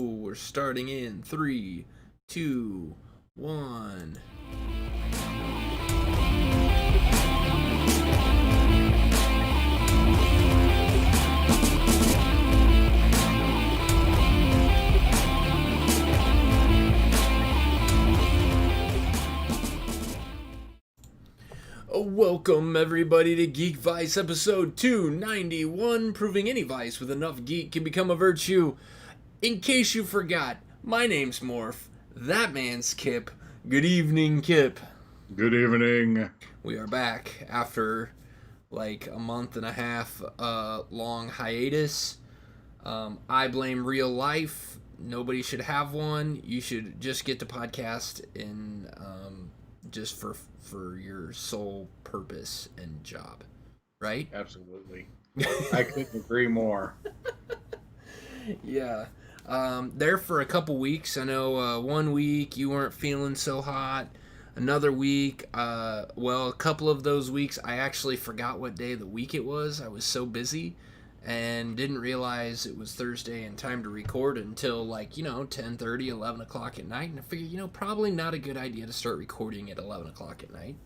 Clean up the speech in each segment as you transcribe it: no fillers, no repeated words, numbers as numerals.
We're starting in three, two, one. Welcome everybody to Geekvice episode 291, proving any vice with enough geek can become a virtue. In case you forgot, my name's Morph. That man's Kip. Good evening, Kip. Good evening. We are back after like a month and a half long hiatus. I blame real life. Nobody should have one. You should just get the podcast in just for your sole purpose and job, right? Absolutely. I couldn't agree more. Yeah. There for a couple weeks. I know 1 week you weren't feeling so hot. Another week, a couple of those weeks I actually forgot what day of the week it was. I was so busy and didn't realize it was Thursday and time to record until 10:30, 11 o'clock at night. And I figured, probably not a good idea to start recording at 11 o'clock at night.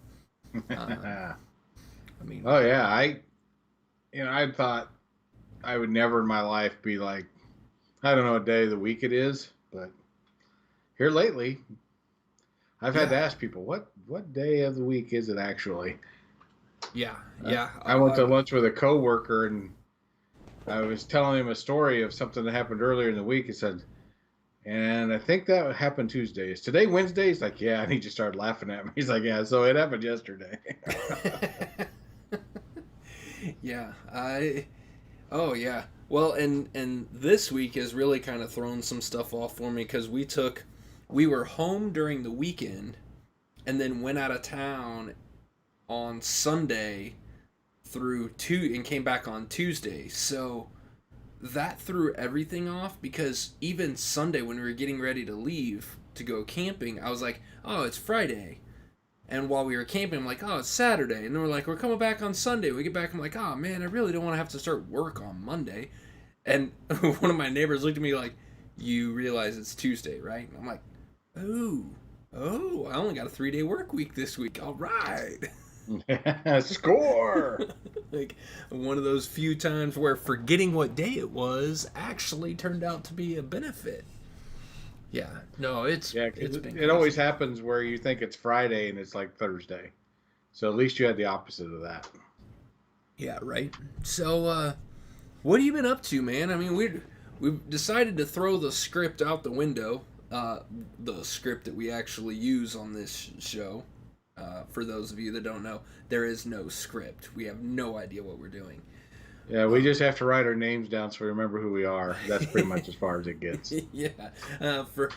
Oh yeah, I thought I would never in my life be like, I don't know what day of the week it is, but here lately, I've had to ask people, what day of the week is it actually? Yeah. I went to lunch with a coworker and I was telling him a story of something that happened earlier in the week. He said, and I think that happened Tuesday. Is today Wednesday? He's like, yeah. And he just started laughing at me. He's like, yeah, so it happened yesterday. Yeah. Oh, yeah. Well, and this week has really kind of thrown some stuff off for me because we were home during the weekend and then went out of town on Sunday and came back on Tuesday. So that threw everything off because even Sunday when we were getting ready to leave to go camping, I was like, oh, it's Friday. And while we were camping, I'm like, oh, it's Saturday. And then we're coming back on Sunday. We get back, I'm like, oh, man, I really don't want to have to start work on Monday. And one of my neighbors looked at me like, you realize it's Tuesday, right? And I'm like, oh, I only got a 3-day work week this week. All right. Score! Like one of those few times where forgetting what day it was actually turned out to be a benefit. Yeah, no, it's been it always happens where you think it's Friday and it's like Thursday. So at least you had the opposite of that. Yeah, right. So, what have you been up to, man? I mean, we've decided to throw the script out the window. The script that we actually use on this show. For those of you that don't know, there is no script. We have no idea what we're doing. Yeah, we just have to write our names down so we remember who we are. That's pretty much as far as it gets. Yeah. For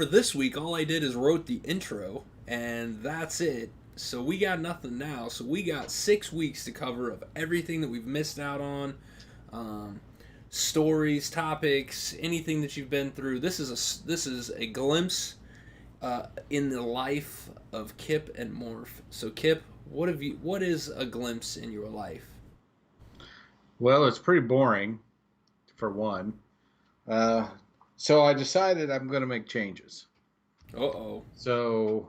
this week, all I did is wrote the intro, and that's it. So we got nothing now. So we got 6 weeks to cover of everything that we've missed out on. Stories, topics, anything that you've been through. This is a glimpse in the life of Kip and Morph. So Kip, what is a glimpse in your life? Well, it's pretty boring, for one. So I decided I'm going to make changes. Uh-oh. So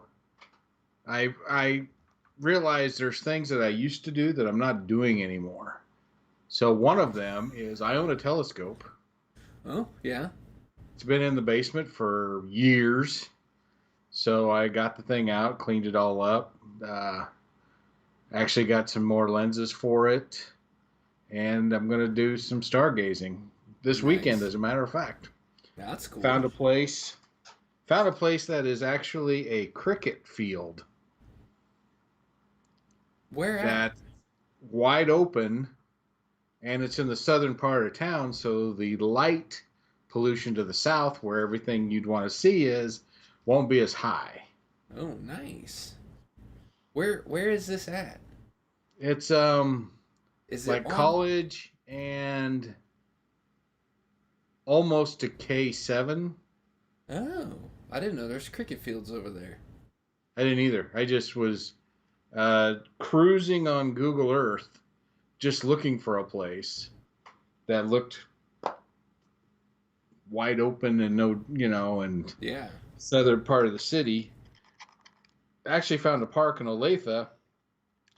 I realized there's things that I used to do that I'm not doing anymore. So one of them is I own a telescope. Oh, yeah. It's been in the basement for years. So I got the thing out, cleaned it all up. Actually got some more lenses for it. And I'm going to do some stargazing this weekend, as a matter of fact. That's cool. Found a place that is actually a cricket field. Where at? That's wide open, and it's in the southern part of town, so the light pollution to the south, where everything you'd want to see won't be as high. Oh, nice. Where is this at? It's Is like it college and almost to K7. Oh, I didn't know there's cricket fields over there. I didn't either. I just was cruising on Google Earth, just looking for a place that looked wide open and no, and Yeah. southern part of the city. I actually found a park in Olathe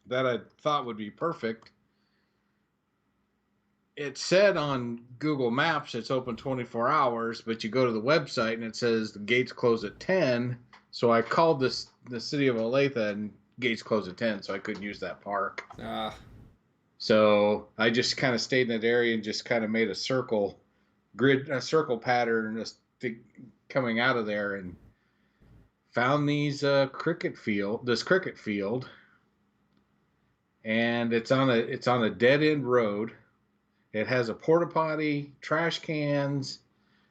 that I thought would be perfect. It said on Google Maps it's open 24 hours, but you go to the website and it says the gates close at 10. So I called the city of Olathe and gates close at 10, so I couldn't use that park. Ah. So I just kind of stayed in that area and just kind of made a circle pattern just coming out of there, and found this cricket field, and it's on a dead end road. It has a porta potty, trash cans.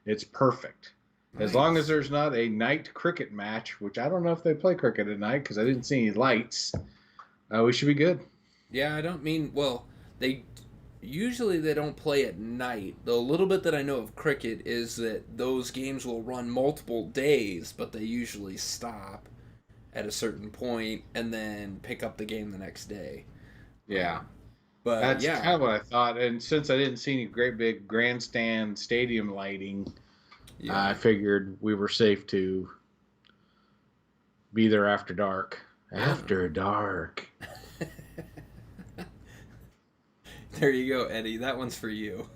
It's perfect. As long as Nice. there's not a night cricket match, which I don't know if they play cricket at night because I didn't see any lights, we should be good. Yeah, I don't mean, well, they usually they don't play at night. The little bit that I know of cricket is that those games will run multiple days, but they usually stop at a certain point and then pick up the game the next day. Yeah, But that's yeah, kind of what I thought. And since I didn't see any great big grandstand stadium lighting, I yeah. figured we were safe to be there after dark. Yeah. After dark. There you go, Eddie. That one's for you.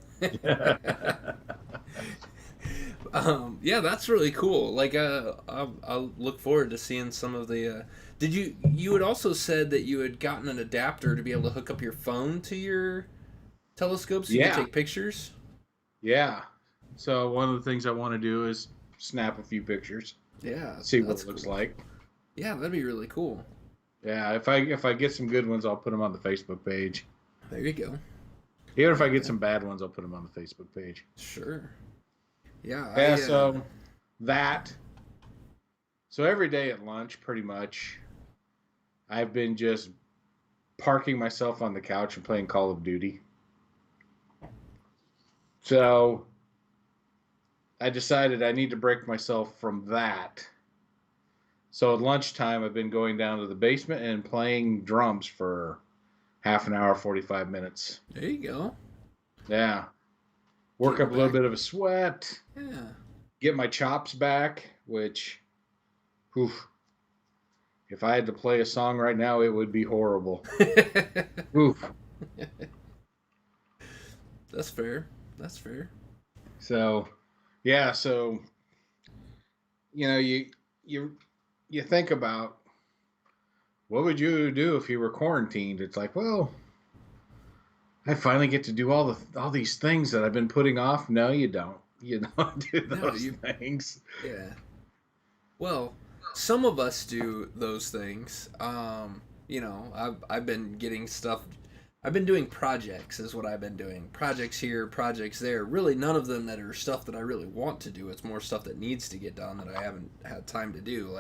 Yeah, that's really cool. Like, I'll look forward to seeing some of the. Did you had also said that you had gotten an adapter to be able to hook up your phone to your telescope so you could Yeah, take pictures? yeah. So one of the things I want to do is snap a few pictures, Yeah, see what that's it looks cool. like. Yeah, that'd be really cool. Yeah, if I get some good ones, I'll put them on the Facebook page. There you go. Even if I get Okay, some bad ones, I'll put them on the Facebook page. sure. Yeah, Yeah, so that. So every day at lunch, pretty much, I've been just parking myself on the couch and playing Call of Duty. So I decided I need to break myself from that. So at lunchtime, I've been going down to the basement and playing drums for half an hour, 45 minutes. there you go. Yeah. Work Getting up a little back. bit of a sweat, Yeah. get my chops back, which, whew, if I had to play a song right now, it would be horrible. Oof. That's fair. That's fair. So, yeah, so you you think about what would you do if you were quarantined? It's like, well, I finally get to do all these things that I've been putting off. No, you don't. You don't do No, those things. yeah. Well, some of us do those things. I've been getting stuff. I've been doing projects, is what I've been doing. Projects here, projects there. Really, none of them that are stuff that I really want to do. It's more stuff that needs to get done that I haven't had time to do.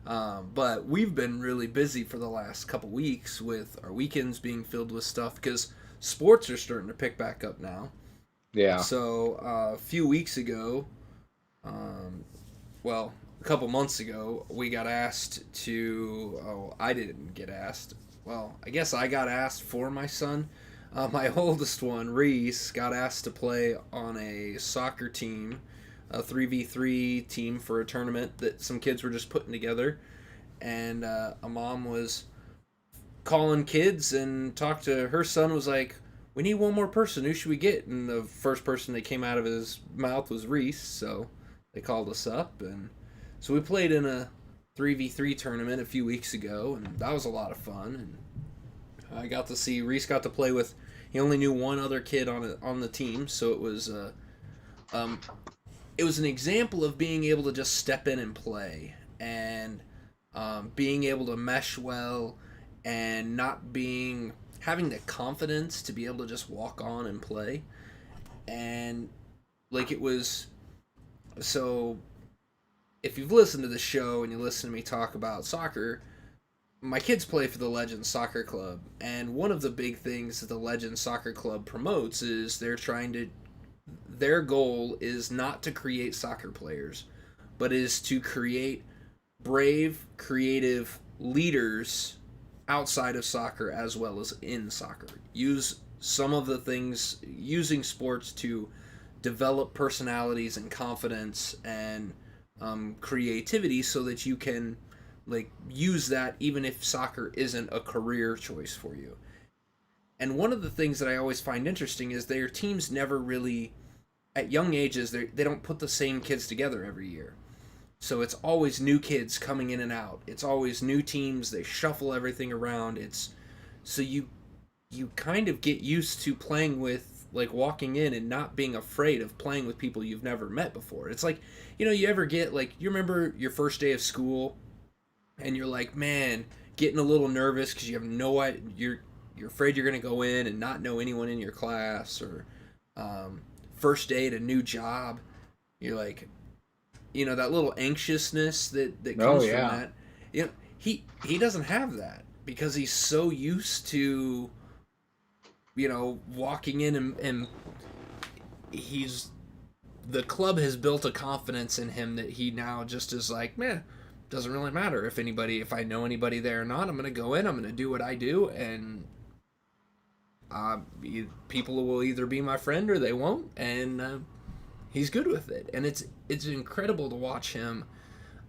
But we've been really busy for the last couple weeks with our weekends being filled with stuff because sports are starting to pick back up now. Yeah. So a few weeks ago, well, a couple months ago, we got asked to. Oh, I didn't get asked. Well, I guess I got asked for my son. My oldest one, Reese, got asked to play on a soccer team, a 3v3 team for a tournament that some kids were just putting together. And a mom was calling kids and talked to her son, was like, we need one more person. Who should we get? And the first person that came out of his mouth was Reese. So they called us up. And so we played in a 3v3 tournament a few weeks ago. And that was a lot of fun. And I got to see Reese got to play with, he only knew one other kid on the team. So um, it was an example of being able to just step in and play. And being able to mesh well and not being having the confidence to be able to just walk on and play. And like it was so if you've listened to the show and you listen to me talk about soccer, my kids play for the Legends Soccer Club, and one of the big things that the Legends Soccer Club promotes is their goal is not to create soccer players, but is to create brave, creative leaders outside of soccer as well as in soccer. Use some of the things, using sports to develop personalities and confidence and creativity so that you can like use that even if soccer isn't a career choice for you. And one of the things that I always find interesting is their teams never really, at young ages, they don't put the same kids together every year. So it's always new kids coming in and out. It's always new teams. They shuffle everything around. It's so you kind of get used to playing with like walking in and not being afraid of playing with people you've never met before. It's like, you ever get like you remember your first day of school and you're like, man, getting a little nervous because you have no idea you're afraid you're gonna go in and not know anyone in your class or first day at a new job. You're like, that little anxiousness that Oh comes from yeah. that. He doesn't have that because he's so used to walking in and he's the club has built a confidence in him that he now just is like, man, doesn't really matter if I know anybody there or not. I'm gonna go in, I'm gonna do what I do, and people will either be my friend or they won't, and he's good with it. And it's incredible to watch him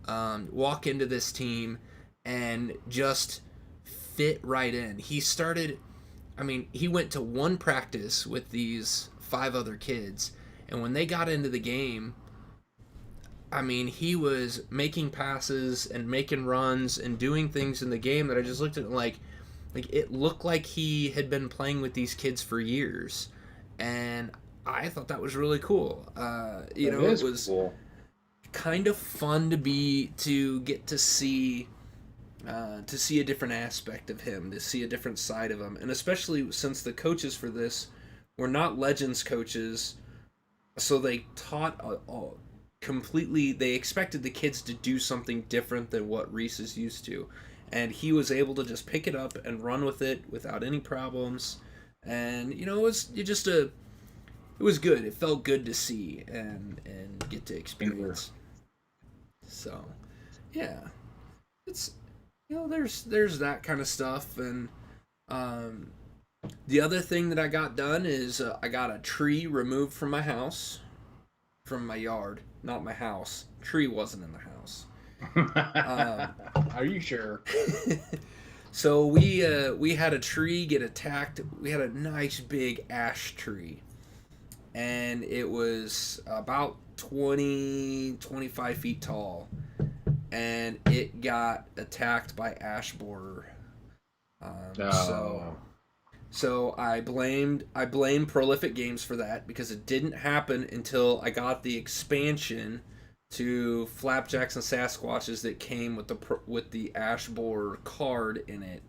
walk into this team and just fit right in. He went to one practice with these 5 other kids, and when they got into the game, he was making passes and making runs and doing things in the game that I just looked at like it looked like he had been playing with these kids for years, and I thought that was really cool. That It is was cool. kind of fun to get to see a different aspect of him, to see a different side of him, and especially since the coaches for this were not Legends coaches, so they taught completely. They expected the kids to do something different than what Reese is used to, and he was able to just pick it up and run with it without any problems. And it was good. It felt good to see and get to experience. So, yeah, it's there's that kind of stuff. And the other thing that I got done is I got a tree removed from my house, from my yard, not my house. Tree wasn't in the house. Are you sure? So we had a tree get attacked. We had a nice big ash tree, and it was about 20-25 feet tall, and it got attacked by ash borer. No. So I blamed Prolific Games for that because it didn't happen until I got the expansion to Flapjacks and Sasquatches that came with the ash borer card in it,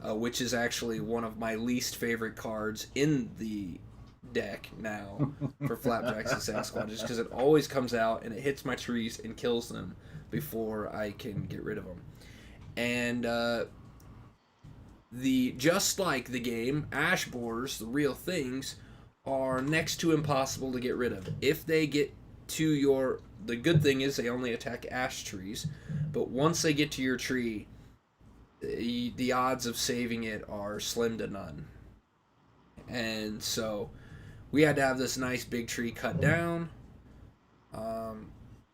which is actually one of my least favorite cards in the deck now for Flapjacks and Sasquatches because it always comes out and it hits my trees and kills them before I can get rid of them. And just like the game, ash borers, the real things, are next to impossible to get rid of. If they get to the good thing is they only attack ash trees, but once they get to your tree, the odds of saving it are slim to none. And so we had to have this nice big tree cut down,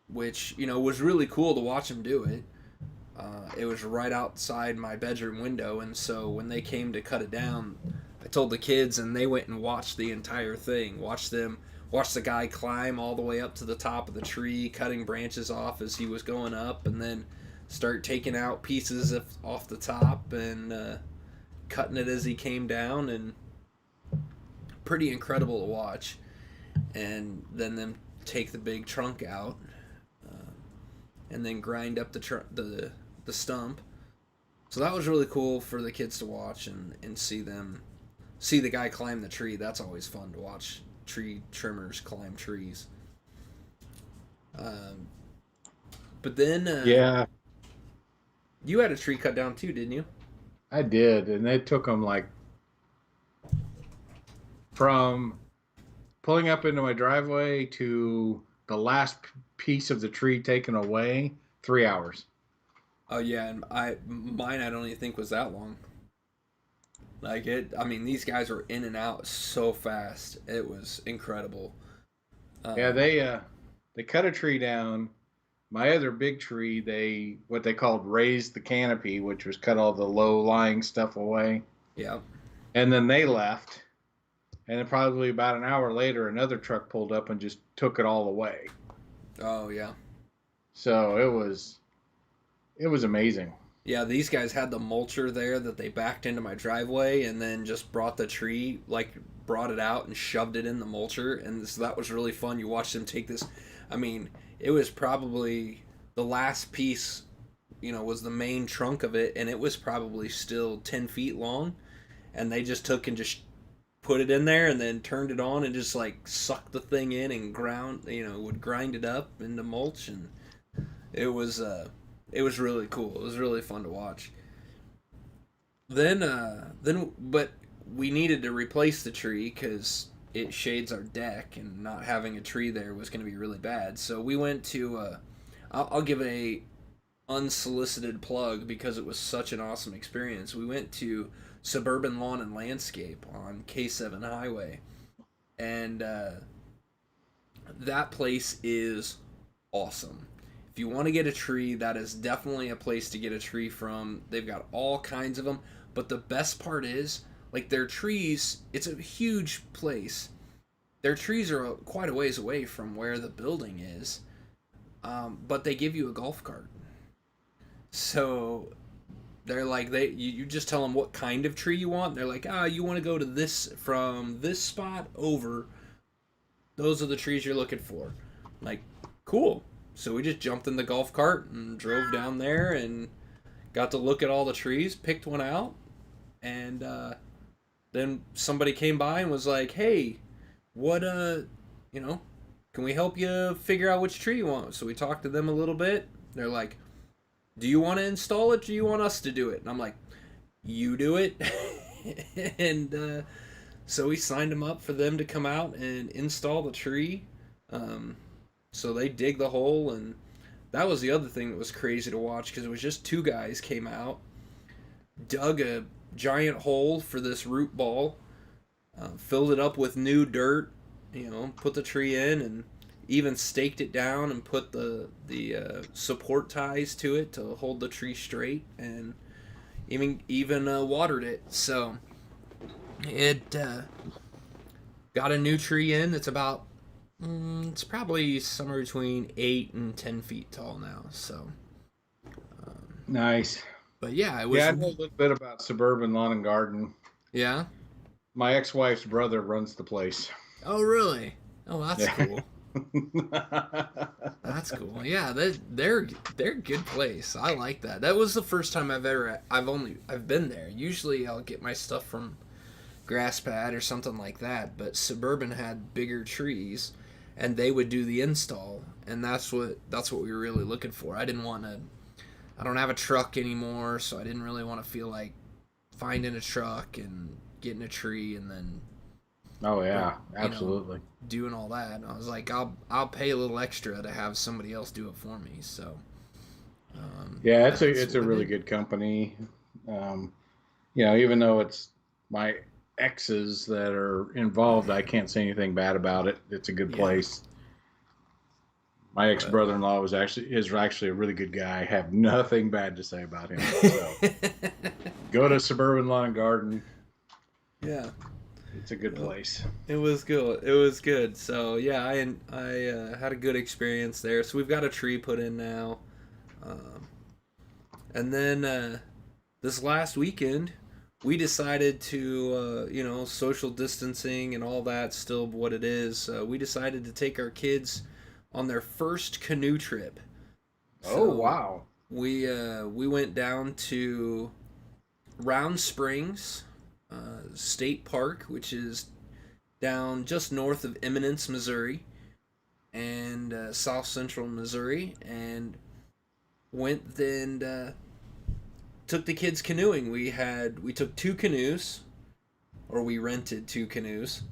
which was really cool to watch him do it. It was right outside my bedroom window, and so when they came to cut it down, I told the kids, and they went and watched the entire thing. Watch the guy climb all the way up to the top of the tree, cutting branches off as he was going up, and then start taking out pieces off the top and cutting it as he came down, and pretty incredible to watch. And then them take the big trunk out, and then grind up the stump. So that was really cool for the kids to watch and see the guy climb the tree. That's always fun to watch tree trimmers climb trees. But then Yeah, you had a tree cut down too, didn't you? I did, and it took them like from pulling up into my driveway to the last piece of the tree taken away, 3 hours. Oh yeah, and mine I don't even think was that long. Like these guys were in and out so fast. It was incredible. Yeah, Um, they cut a tree down. My other big tree, they what they called raised the canopy, which was cut all the low lying stuff away, yeah. and then they left. And then probably about an hour later, another truck pulled up and just took it all away. Oh yeah. So it was amazing. Yeah, these guys had the mulcher there that they backed into my driveway and then just brought the tree, like brought it out and shoved it in the mulcher. And so that was really fun. You watched them take this. I mean, it was probably the last piece, was the main trunk of it, and it was probably still 10 feet long. And they just took and just put it in there and then turned it on and just like sucked the thing in and would grind it up into mulch. And it was, uh, it was really cool. It was really fun to watch. But we needed to replace the tree because it shades our deck, and not having a tree there was going to be really bad. So we went to. I'll give a unsolicited plug because it was such an awesome experience. We went to Suburban Lawn and Landscape on K7 Highway, and that place is awesome. If you want to get a tree, that is definitely a place to get a tree from. They've got all kinds of them, but the best part is, like, their trees, it's a huge place. Their trees are quite a ways away from where the building is, but they give you a golf cart. So they're like, you just tell them what kind of tree you want. They're like, you want to go to this, from this spot over. Those are the trees you're looking for. Like, cool. So we just jumped in the golf cart and drove down there and got to look at all the trees, picked one out, and then somebody came by and was like, "Hey, what can we help you figure out which tree you want?" So we talked to them a little bit. They're like, "Do you want to install it? Or do you want us to do it?" And I'm like, "You do it." And so we signed them up for them to come out and install the tree. So they dig the hole, and that was the other thing that was crazy to watch because it was just two guys came out, dug a giant hole for this root ball, filled it up with new dirt, put the tree in, and even staked it down and put the support ties to it to hold the tree straight, and even watered it. So it got a new tree in. It's about it's probably somewhere between 8 and 10 feet tall now. So, Nice. but yeah, it was. Yeah, I know a little bit about Suburban Lawn and Garden. Yeah. My ex-wife's brother runs the place. Oh, really? Oh, that's Yeah. cool. That's cool. Yeah, they're a good place. I like that. That was the first time I've been there. Usually I'll get my stuff from Grass Pad or something like that, but Suburban had bigger trees, and they would do the install, and that's what we were really looking for. I don't have a truck anymore, so I didn't really want to feel like finding a truck and getting a tree and then Oh yeah, absolutely. doing all that. And I was like, I'll pay a little extra to have somebody else do it for me. So Yeah, that's it's a what I really did. good company. Um, even though it's my exes that are involved, I can't say anything bad about it. It's a good Yeah, place. My ex but brother-in-law is actually a really good guy. I have nothing bad to say about him. So go to Suburban Lawn and Garden. yeah, It's a good well, place. it was good. It was good. So yeah, I had a good experience there. So we've got a tree put in now, um, and then this last weekend we decided to social distancing and all that still what it is. We decided to take our kids on their first canoe trip. Oh So wow. we went down to Round Springs State Park, which is down just north of Eminence, Missouri, and South Central Missouri, and went and took the kids canoeing. We took two canoes, or we rented two canoes,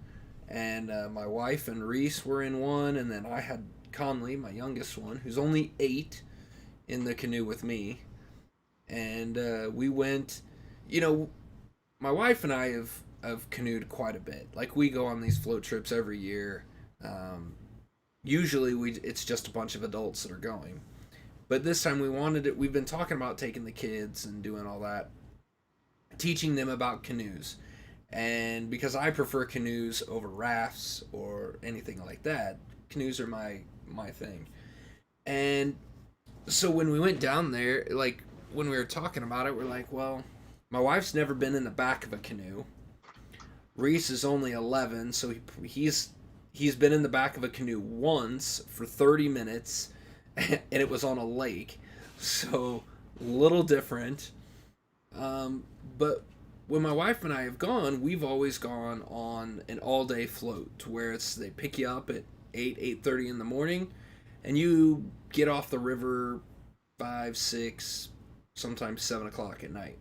and my wife and Reese were in one, and then I had Conley, my youngest one, who's only 8, in the canoe with me, and we went. You know, my wife and I have canoed quite a bit. Like we go on these float trips every year. Um, Usually it's just a bunch of adults that are going. But this time we wanted it. We've been talking about taking the kids and doing all that, teaching them about canoes. And because I prefer canoes over rafts or anything like that, canoes are my thing. And so when we went down there, like when we were talking about it, we're like, well, my wife's never been in the back of a canoe. Reese is only 11, so he's been in the back of a canoe once for 30 minutes, and it was on a lake, so little different. But when my wife and I have gone, we've always gone on an all-day float, to where it's they pick you up at 8:30 in the morning, and you get off the river 5, 6, sometimes 7 o'clock at night,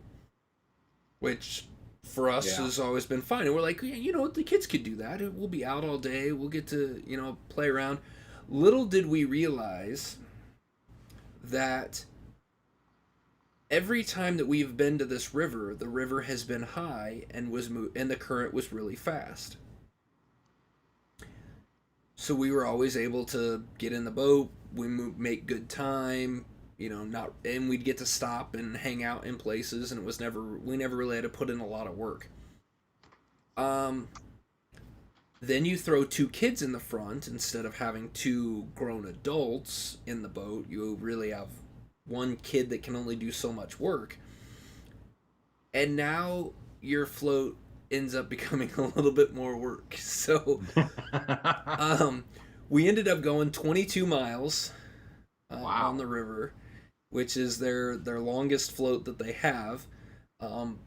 which for us Yeah. has always been fine. And we're like, yeah, the kids could do that. We'll be out all day. We'll get to play around. Little did we realize that every time that we've been to this river, the river has been high and and the current was really fast. So we were always able to get in the boat. Make good time. Not, and we'd get to stop and hang out in places, and we never really had to put in a lot of work. Um, then you throw two kids in the front instead of having two grown adults in the boat. You really have one kid that can only do so much work. And now your float ends up becoming a little bit more work. So um, we ended up going 22 miles on Wow. the river, which is their longest float that they have.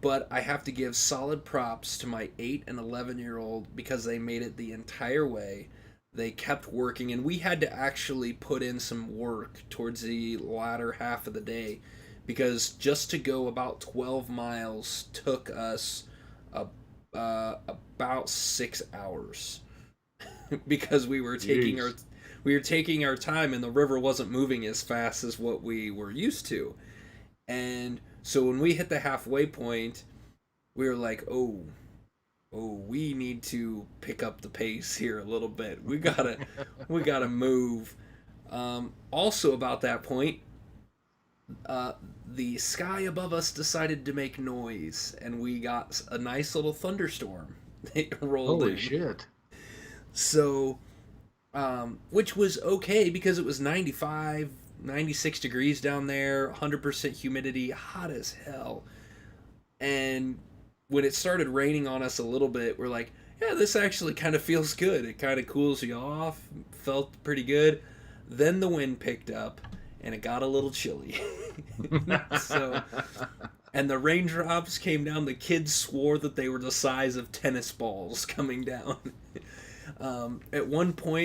But I have to give solid props to my 8 and 11-year-old because they made it the entire way. They kept working, and we had to actually put in some work towards the latter half of the day because just to go about 12 miles took us about 6 hours because Jeez. we were taking our time, and the river wasn't moving as fast as what we were used to. And so when we hit the halfway point, we were like, we need to pick up the pace here a little bit. We gotta move. Also about that point, the sky above us decided to make noise, and we got a nice little thunderstorm. It rolled Holy in. shit. So, which was okay because it was 95, 96 degrees down there, 100% humidity, hot as hell. And when it started raining on us a little bit, we're like, yeah, this actually kind of feels good. It kind of cools you off, felt pretty good. Then the wind picked up and it got a little chilly. so, and the raindrops came down. The kids swore that they were the size of tennis balls coming down. At one point,